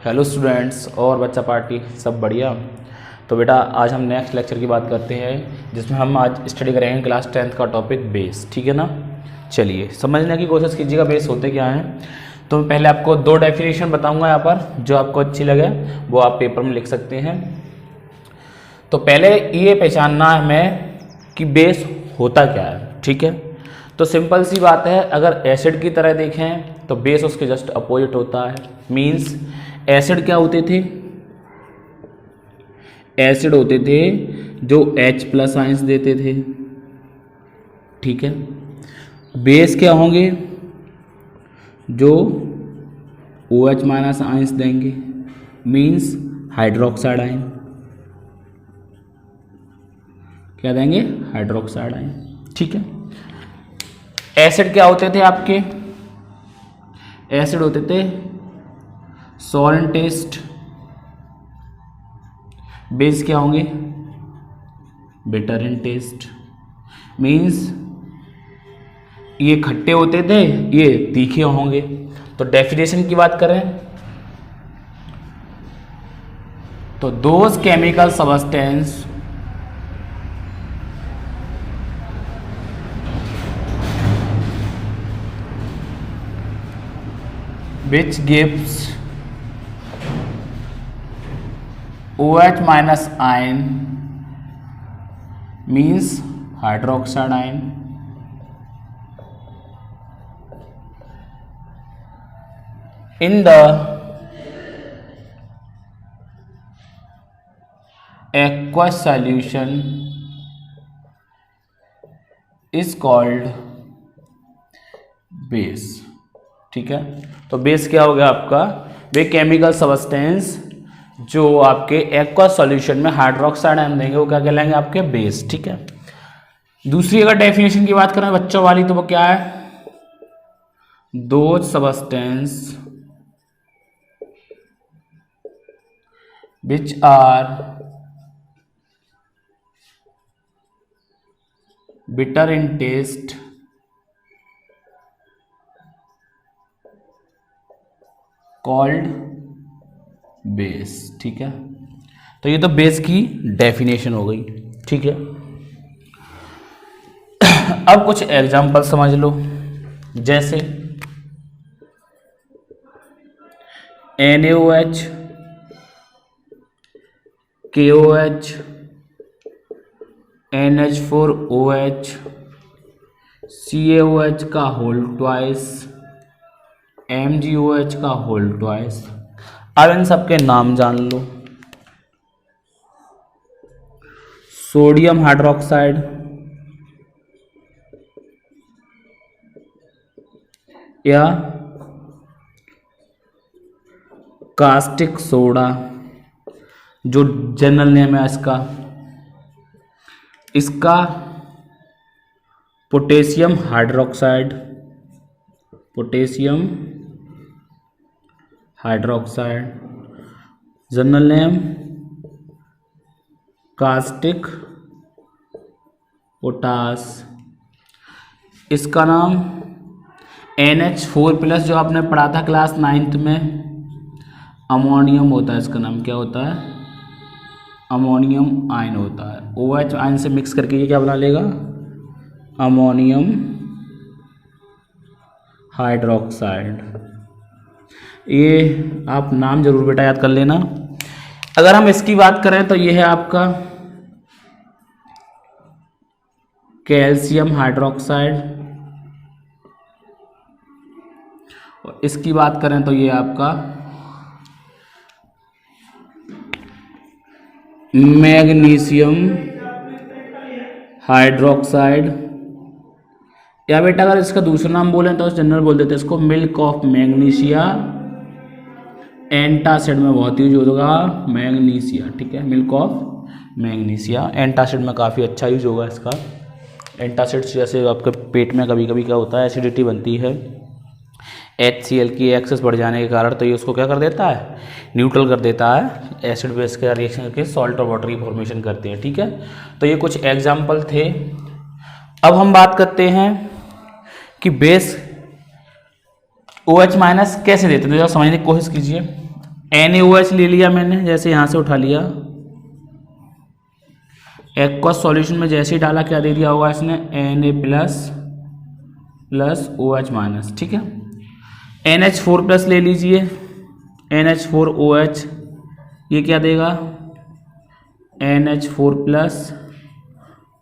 Hello students और बच्चा party सब बढ़िया। तो बेटा आज हम नेक्स्ट लेक्चर की बात करते हैं जिसमें हम आज स्टडी करेंगे क्लास 10th का टॉपिक बेस। ठीक है ना। चलिए समझने की कोशिश कीजिएगा बेस होते क्या हैं। तो मैं पहले आपको दो डेफिनेशन बताऊंगा यहाँ पर, जो आपको अच्छी लगे वो आप पेपर में लिख सकते हैं। तो पहले ये पहचानना है हमें कि बेस होता क्या है। ठीक है, तो सिंपल सी बात है, अगर एसिड की तरह देखें तो बेस उसके जस्ट अपोजिट होता है। मीन्स एसिड क्या होते थे, एसिड होते थे जो H+ आयंस देते थे। ठीक है, बेस क्या होंगे, जो OH- आयंस देंगे। मीन्स हाइड्रोक्साइड आयन, क्या देंगे, हाइड्रोक्साइड आयन। ठीक है, एसिड क्या होते थे आपके, एसिड होते थे सोर एंड टेस्ट। बेस क्या होंगे, बिटर एंड टेस्ट। मीन्स ये खट्टे होते थे, ये तीखे होंगे। तो डेफिनेशन की बात करें तो those chemical substance which gives OH- ion means hydroxide ion. In the aqueous solution is called base. ठीक है, तो बेस क्या हो गया आपका, वे केमिकल सब्सटेंस जो आपके एक्वा सॉल्यूशन में हाइड्रोक्साइड आयन देंगे वो क्या कहलाएंगे, आपके बेस। ठीक है, दूसरी अगर डेफिनेशन की बात करें बच्चों वाली तो वो क्या है, those substance which are bitter in taste called base. ठीक है, तो ये तो बेस की डेफिनेशन हो गई। ठीक है, अब कुछ एग्जांपल समझ लो, जैसे NaOH, KOH, NH4OH, CaOH का होल ट्वाइस, MgOH का होल ट्वाइस। अब इन सबके नाम जान लो। सोडियम हाइड्रोक्साइड या कास्टिक सोडा, जो जनरल नेम है इसका potassium hydroxide, potassium hydroxide, general name caustic potash. इसका नाम NH4+ जो आपने पढ़ा था क्लास 9th में, अमोनियम होता है। इसका नाम क्या होता है, अमोनियम आयन होता है। OH आयन से मिक्स करके ये क्या बना लेगा, अमोनियम हाइड्रोक्साइड। ये आप नाम जरूर बेटा याद कर लेना। अगर हम इसकी बात करें तो ये है आपका कैल्शियम हाइड्रोक्साइड, और इसकी बात करें तो ये आपका मैग्नीशियम हाइड्रोक्साइड, या बेटा अगर इसका दूसरा नाम बोलें तो जनरल बोल देते हैं इसको मिल्क ऑफ मैग्नीशिया। एंटासिड में बहुत यूज होगा मैग्नीशिया। ठीक है, मिल्क ऑफ मैग्नीशिया एंटासिड में काफ़ी अच्छा यूज होगा इसका। एंटासिड जैसे आपके पेट में कभी कभी क्या होता है, एसिडिटी बनती है HCl की एक्सेस बढ़ जाने के कारण, तो ये उसको क्या कर देता है, न्यूट्रल कर देता है। एसिड बेस का रिएक्शन करके सॉल्ट और वाटर की फॉर्मेशन करते हैं। ठीक है, तो ये कुछ एग्जाम्पल थे। अब हम बात करते हैं कि बेस OH- कैसे देते हैं, तो समझने की कोशिश कीजिए। NaOH ले लिया मैंने, जैसे यहाँ से उठा लिया, एक्वस सॉल्यूशन में जैसे ही डाला क्या दे दिया होगा इसने, Na प्लस OH माइनस, ठीक है। NH4 प्लस ले लीजिए, NH4OH, ये क्या देगा, NH4 प्लस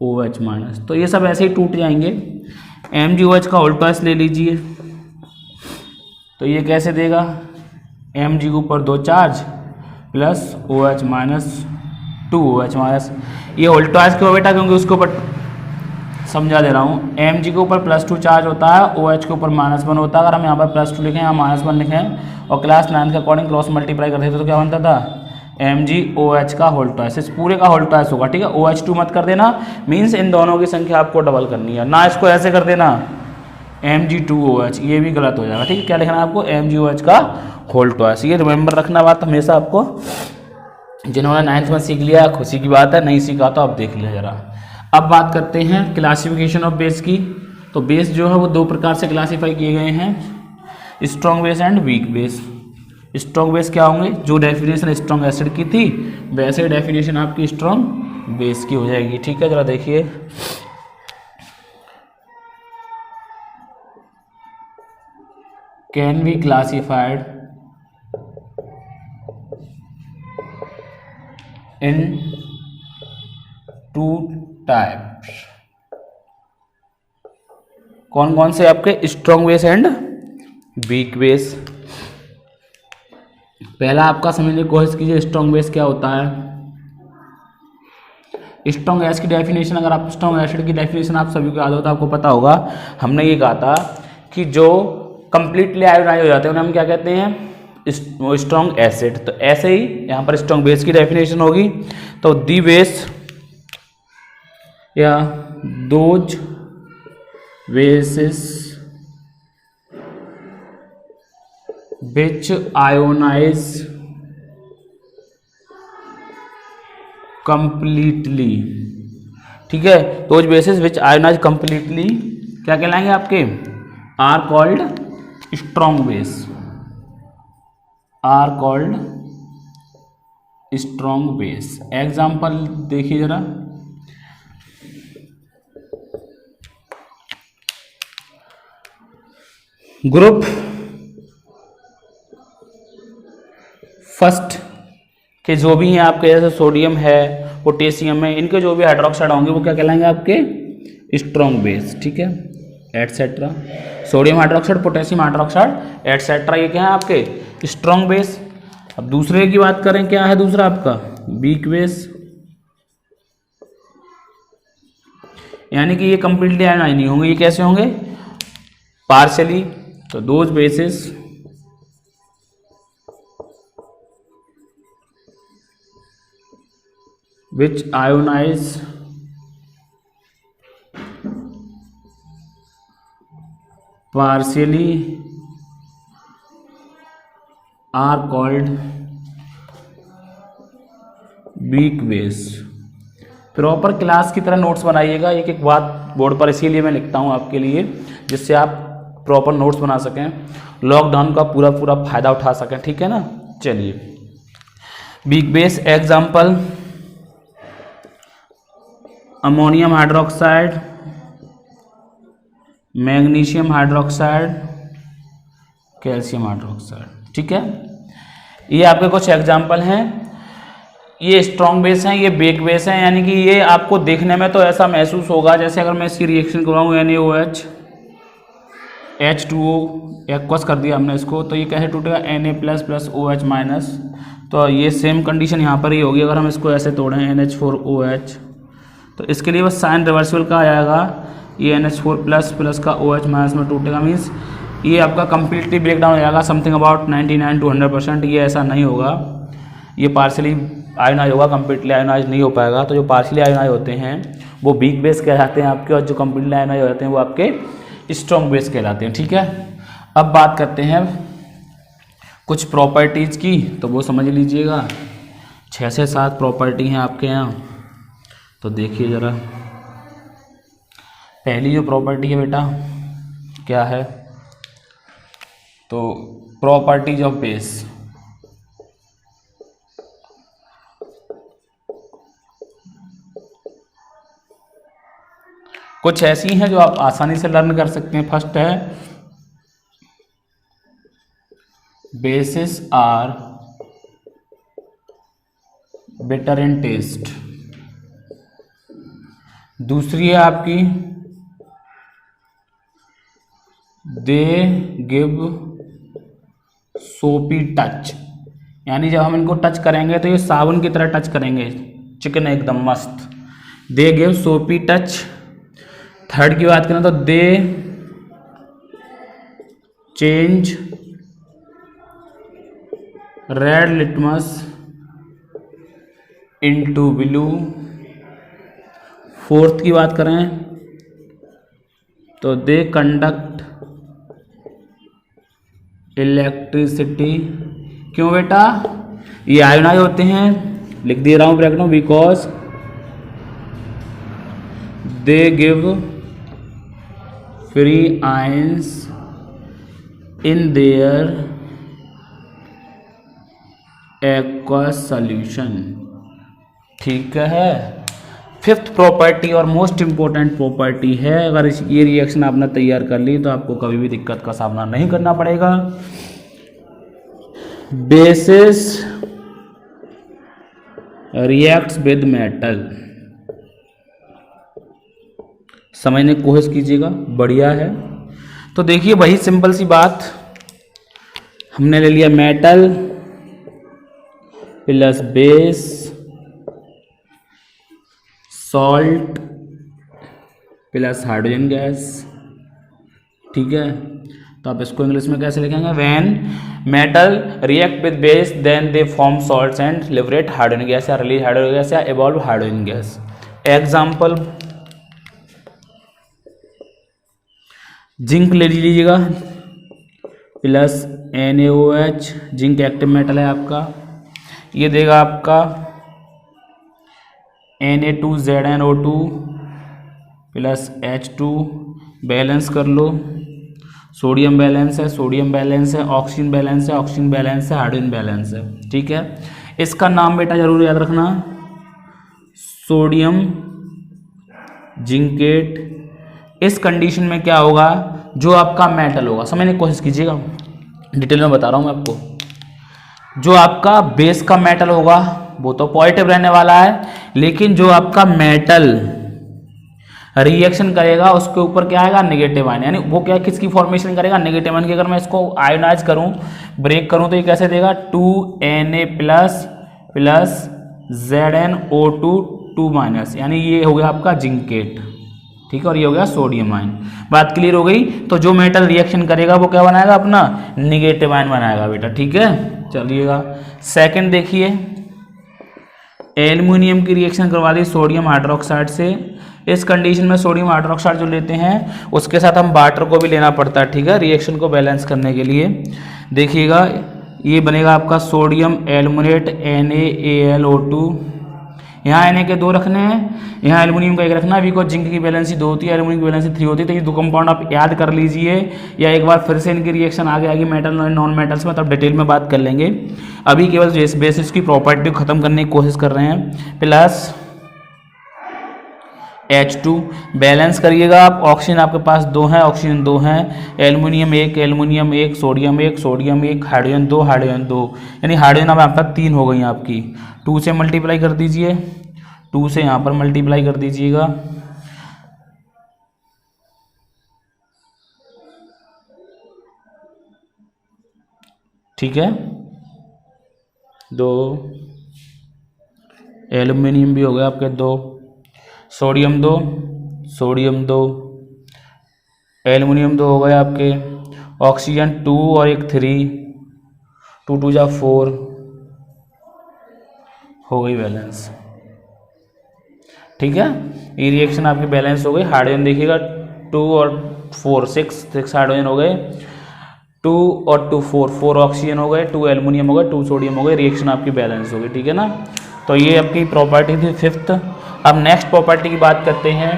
OH माइनस, तो ये सब ऐसे ही टूट जाएंगे। MgOH का होल ट्वाइस ले लीजिए, तो ये कैसे देगा, Mg के ऊपर 2 charge plus OH minus 2OH minus, ये होल ट्वाइस क्यों बेटा, क्योंकि उसके ऊपर समझा दे रहा हूँ, Mg के ऊपर +2 चार्ज होता है, OH के ऊपर -1 होता है। अगर हम यहाँ पर +2 लिखें, यहाँ -1 लिखें और क्लास 9 के अकॉर्डिंग क्रॉस मल्टीप्लाई करते थे तो क्या बनता था, MgOH का होल ट्वाइस, इस पूरे का होल ट्वाइस होगा, ठीक है। OH2 मत कर देना, मीन्स इन दोनों की संख्या आपको डबल करनी है ना, इसको ऐसे कर देना Mg2OH, ये भी गलत हो जाएगा, ठीक है। क्या लिखना है आपको, MgOH का होल ट्वाइस, ये रिमेंबर रखना बात हमेशा आपको। जिन्होंने 9th में सीख लिया खुशी की बात है, नहीं सीखा तो आप देख लिया जरा। अब बात करते हैं क्लासिफिकेशन ऑफ बेस की। तो बेस जो है वो 2 प्रकार से क्लासीफाई किए गए हैं, strong base and weak base. Strong base क्या होंगे, जो डेफिनेशन स्ट्रॉन्ग एसिड की थी वैसे डेफिनेशन आपकी स्ट्रॉन्ग बेस की हो जाएगी, ठीक है। जरा देखिए, can be classified in 2 types. कौन कौन से आपके, strong base and weak base. पहला आपका समझने की कोशिश कीजिए, स्ट्रॉन्ग बेस क्या होता है। स्ट्रॉन्ग एस की डेफिनेशन, अगर आप स्ट्रॉन्ग एसिड की डेफिनेशन आप सभी को याद हो तो आपको पता होगा, हमने ये कहा था कि जो कंप्लीटली आयोनाइज हो जाते हैं उन्हें हम क्या कहते हैं, स्ट्रॉन्ग एसिड। तो ऐसे ही यहाँ पर स्ट्रॉन्ग बेस की डेफिनेशन होगी, तो दी बेस या those basis which ionize completely, ठीक है। Those basis which ionize completely क्या कहलाएंगे आपके, are called strong base, are called strong base. Example देखिए जरा, ग्रुप फर्स्ट के जो भी हैं आपके, जैसे सोडियम है, पोटेशियम है, इनके जो भी हाइड्रोक्साइड होंगे वो क्या कहलाएंगे आपके स्ट्रॉन्ग बेस, ठीक है, etcetera. Sodium hydroxide, potassium hydroxide etcetera, ये क्या है आपके स्ट्रॉन्ग बेस। अब दूसरे की बात करें, क्या है दूसरा आपका वीक बेस, यानी कि ये कंप्लीटली आयनाइज नहीं होंगे, ये कैसे होंगे, पार्शियली। तो those basis which ionize partially are called weak base। Proper class की तरह नोट्स बनाइएगा, एक एक बात बोर्ड पर, इसीलिए मैं लिखता हूँ आपके लिए, जिससे आप प्रॉपर नोट्स बना सकें, लॉकडाउन का पूरा पूरा फायदा उठा सकें, ठीक है ना। चलिए, weak base example, ammonium hydroxide, magnesium hydroxide, calcium hydroxide, ठीक है। ये आपके कुछ एग्जाम्पल हैं। ये स्ट्रॉन्ग बेस हैं, ये वीक बेस हैं, यानी कि ये आपको देखने में तो ऐसा महसूस होगा जैसे अगर मैं इसकी रिएक्शन कराऊँ, NaOH H2O एक्वस कर दिया हमने इसको, तो ये कैसे टूटेगा, Na प्लस OH माइनस। तो ये सेम कंडीशन यहाँ पर ही होगी अगर हम इसको ऐसे तोड़ें, NH4OH, तो इसके लिए बस साइन रिवर्सिबल का आएगा, ये NH4 प्लस का OH माइनस में टूटेगा, मीन्स ये आपका कंप्लीटली ब्रेक डाउन हो जाएगा, समथिंग अबाउट 99 to 100%। ये ऐसा नहीं होगा, ये पार्शियली आयोनाइज होगा, कंप्लीटली आयोनाइज नहीं हो पाएगा। तो जो पार्शियली आयोनाइज होते हैं वो वीक बेस कहलाते हैं आपके, और जो कंप्लीटली आयोनाइज हो जाते हैं वो आपके स्ट्रॉन्ग बेस कहलाते हैं, ठीक है। अब बात करते हैं कुछ प्रॉपर्टीज़ की, तो वो समझ लीजिएगा, 6 से 7 प्रॉपर्टी हैं आपके यहाँ। तो देखिए ज़रा, पहली जो प्रॉपर्टी है बेटा क्या है, तो प्रॉपर्टीज ऑफ बेस। कुछ ऐसी हैं जो आप आसानी से लर्न कर सकते हैं। फर्स्ट है basis are better in taste. दूसरी है आपकी दे गिव सोपी टच, यानी जब हम इनको टच करेंगे तो ये साबुन की तरह टच करेंगे, चिकन एकदम मस्त। दे गिव सोपी टच। थर्ड की बात करें तो दे change red litmus into blue. Fourth की बात करें तो दे कंडक्ट इलेक्ट्रिसिटी। क्यों बेटा? ये आयोनाइज होते हैं, लिख दे रहा हूं ब्रैकेट में, because they give free ions in their aqueous solution. ठीक है। फिफ्थ प्रॉपर्टी और मोस्ट इंपॉर्टेंट प्रॉपर्टी है, अगर ये रिएक्शन आपने तैयार कर ली तो आपको कभी भी दिक्कत का सामना नहीं करना पड़ेगा। Basis reacts with metal. समझने की कोशिश कीजिएगा, बढ़िया है। तो देखिए वही सिंपल सी बात, हमने ले लिया metal plus base salt plus hydrogen gas. ठीक है, तो आप इसको इंग्लिश में कैसे लिखेंगे? When metal react with base then they form salts and liberate hydrogen gas या रिलीज हाइड्रोजन गैस या evolve hydrogen gas. Example zinc ले लीजिएगा plus NaOH, zinc active metal है आपका, ये देगा आपका Na2ZnO2 प्लस H2। बैलेंस कर लो, सोडियम बैलेंस है, सोडियम बैलेंस है, ऑक्सीजन बैलेंस है, ऑक्सीजन बैलेंस है, हाइड्रोजन बैलेंस है। ठीक है, इसका नाम बेटा जरूर याद रखना, सोडियम जिंकेट। इस कंडीशन में क्या होगा? जो आपका मेटल होगा, समझने की कोशिश कीजिएगा, डिटेल में बता रहा हूं मैं आपको। जो आपका बेस का मेटल होगा वो तो पॉजिटिव रहने वाला है, लेकिन जो आपका मेटल रिएक्शन करेगा उसके ऊपर क्या आएगा? Negative ion. यानी वो क्या किसकी फॉर्मेशन करेगा? नेगेटिव आयन की। अगर मैं इसको आयोनाइज करूं, ब्रेक करूं, तो ये कैसे देगा? 2Na प्लस ZnO2 2 माइनस, यानी ये हो गया आपका जिंकेट। ठीक है, और ये हो गया सोडियम आयन। बात क्लियर हो गई? तो जो मेटल रिएक्शन करेगा वो क्या बनाएगा? अपना नेगेटिव आयन बनाएगा बेटा। ठीक है, चलिएगा सेकंड देखिए, एल्युमिनियम की रिएक्शन करवा दी सोडियम हाइड्रोक्साइड से। इस कंडीशन में सोडियम हाइड्रोक्साइड जो लेते हैं उसके साथ हम वाटर को भी लेना पड़ता है। ठीक है, रिएक्शन को बैलेंस करने के लिए। देखिएगा ये बनेगा आपका सोडियम एल्युमिनेट NaAlO2। यहाँ Na के 2 रखने हैं, यहाँ एल्युमिनियम का 1 रखना है, बिकॉज जिंक की बैलेंसी 2 होती है, एल्युमिनियम की बैलेंसी 3 होती है। तो ये 2 कंपाउंड आप याद कर लीजिए, या एक बार फिर से इनकी रिएक्शन आगे आएगी मेटल और नॉन मेटल्स में, तब डिटेल में बात कर लेंगे। अभी केवल बेसिस की प्रॉपर्टी को खत्म करने की कोशिश कर रहे हैं। प्लस H2 बैलेंस करिएगा आप। ऑक्सीजन आपके पास 2 हैं, ऑक्सीजन 2 हैं, aluminium 1, sodium 1, sodium 1, hydrogen 2, hydrogen 2, यानी हाइड्रोजन अब आपका 3 हो गई आपकी। 2 से मल्टीप्लाई कर दीजिए, 2 से यहाँ पर मल्टीप्लाई कर दीजिएगा। ठीक है, 2 एल्युमिनियम भी हो गया आपके 2, सोडियम 2, सोडियम 2, एल्युमिनियम 2 हो गए आपके, ऑक्सीजन 2 और 1 3, 2 2 जा 4 हो गई बैलेंस। ठीक है, ये रिएक्शन आपकी बैलेंस हो गई। हाइड्रोजन देखिएगा 2 और 4 6 हाइड्रोजन हो गए, 2 और 2 4 ऑक्सीजन हो गए, 2 एल्युमिनियम हो गए, 2 सोडियम हो गए, रिएक्शन आपकी बैलेंस हो गई। ठीक है ना, तो ये आपकी प्रॉपर्टी थी फिफ्थ। अब नेक्स्ट प्रॉपर्टी की बात करते हैं,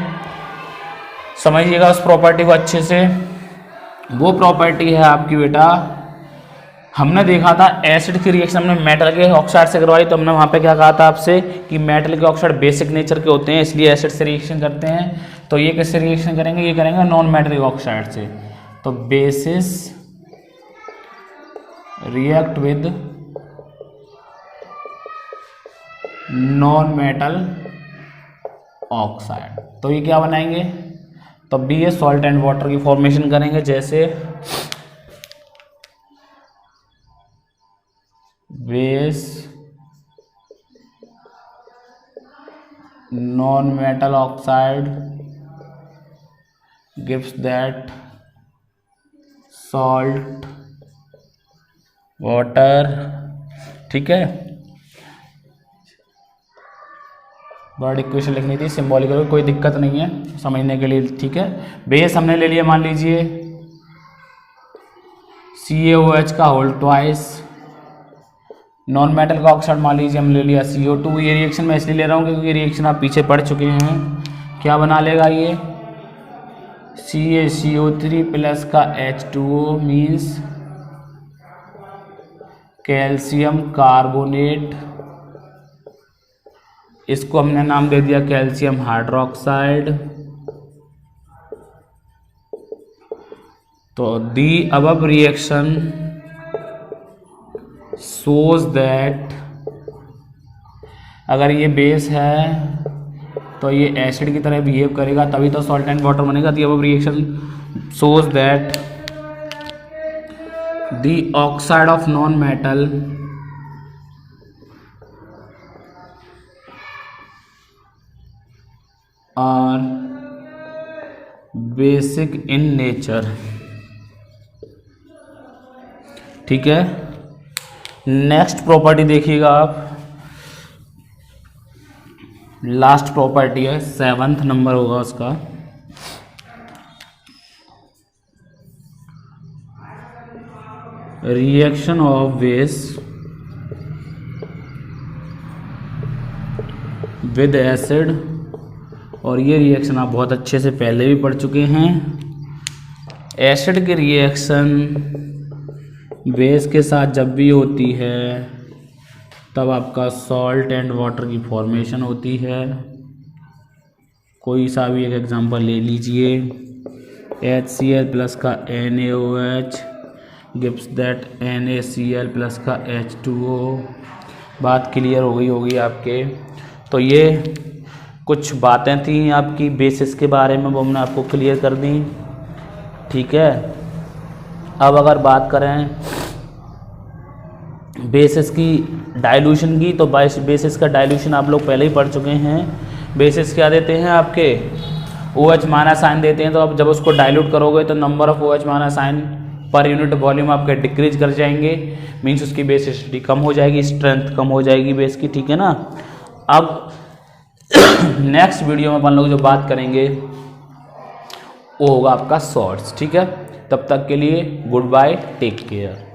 समझिएगा उस प्रॉपर्टी को अच्छे से। वो प्रॉपर्टी है आपकी बेटा, हमने देखा था एसिड की रिएक्शन हमने मेटल के ऑक्साइड से करवाई, तो हमने वहाँ पे क्या कहा था आपसे कि मेटल के ऑक्साइड बेसिक नेचर के होते हैं, इसलिए एसिड से रिएक्शन करते हैं। तो ये किससे रिएक्शन करेंगे, ये करेंगे नॉन मेटलिक ऑक्साइड से। तो basis react with non metal oxide, तो ये क्या बनाएंगे, तो be a salt and water की फॉर्मेशन करेंगे। जैसे base non metal oxide gives that salt water. ठीक है, वर्ड इक्वेशन लिखनी थी सिंबॉलिकल, कोई दिक्कत नहीं है समझने के लिए। ठीक है, बेस हमने ले लिया, मान लीजिए CaOH का होल ट्वाइस, नॉन मेटल का ऑक्साइड मान लीजिए हम ले लिया CO2। ये रिएक्शन मैं इसलिए ले रहा हूँ क्योंकि रिएक्शन आप पीछे पढ़ चुके हैं। क्या बना लेगा ये, CaCO3 प्लस का H2O मीन्स कैल्शियम कार्बोनेट, इसको हमने नाम दे दिया कैल्शियम हाइड्रोक्साइड। तो दी अबव रिएक्शन शोज दैट, अगर ये बेस है तो ये एसिड की तरह बिहेव करेगा, तभी तो सॉल्ट एंड वाटर बनेगा। The above reaction shows that the oxide of non metal are basic in nature. ठीक है, नेक्स्ट प्रॉपर्टी देखिएगा आप, लास्ट प्रॉपर्टी है, 7th नंबर होगा उसका। Reaction of base with acid, और ये रिएक्शन आप बहुत अच्छे से पहले भी पढ़ चुके हैं। एसिड की रिएक्शन बेस के साथ जब भी होती है तब आपका सॉल्ट एंड वाटर की फॉर्मेशन होती है। कोई सा भी एक एग्जांपल ले लीजिए, HCl प्लस का NaOH gives that NaCl plus का H2O। बात क्लियर हो गई होगी आपके। तो ये कुछ बातें थी आपकी बेसिस के बारे में, वो हमने आपको क्लियर कर दी। ठीक है, अब अगर बात करें बेसिस की डाइल्यूशन की, तो बेसिस का डाइल्यूशन आप लोग पहले ही पढ़ चुके हैं। बेसिस क्या देते हैं आपके, OH माइनस आयन देते हैं। तो अब जब उसको डाइल्यूट करोगे तो number of OH minus ion per unit volume आपके डिक्रीज कर जाएंगे, मीन्स उसकी बेस एसिडिटी कम हो जाएगी, स्ट्रेंथ कम हो जाएगी बेस की। ठीक है ना। अब नेक्स्ट वीडियो में अपन लोग जो बात करेंगे वो होगा आपका सॉल्ट्स। ठीक है, तब तक के लिए गुड बाय, टेक केयर।